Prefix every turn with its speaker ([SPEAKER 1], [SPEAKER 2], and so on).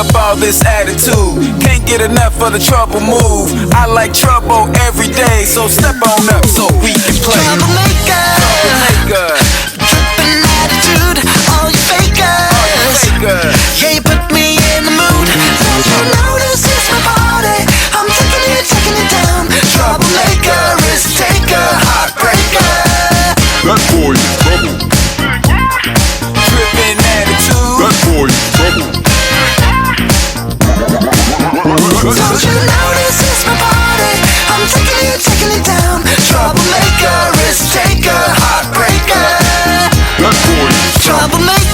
[SPEAKER 1] up all this attitude. Can't get enough of the trouble move. I like trouble every day, so step on up so we can play.
[SPEAKER 2] Troublemaker, drippin' attitude, all you fakers. Yeah, you put me in the mood. Don't you know this is my party? I'm taking it down. Troublemaker, risk taker, heartbreaker.
[SPEAKER 3] That boy is trouble.
[SPEAKER 1] Drippin' attitude.
[SPEAKER 3] That boy is trouble.
[SPEAKER 2] Don't you know this is my party? I'm taking it down. Troublemaker, risk taker, heartbreaker.
[SPEAKER 3] That boy is
[SPEAKER 2] Troublemaker.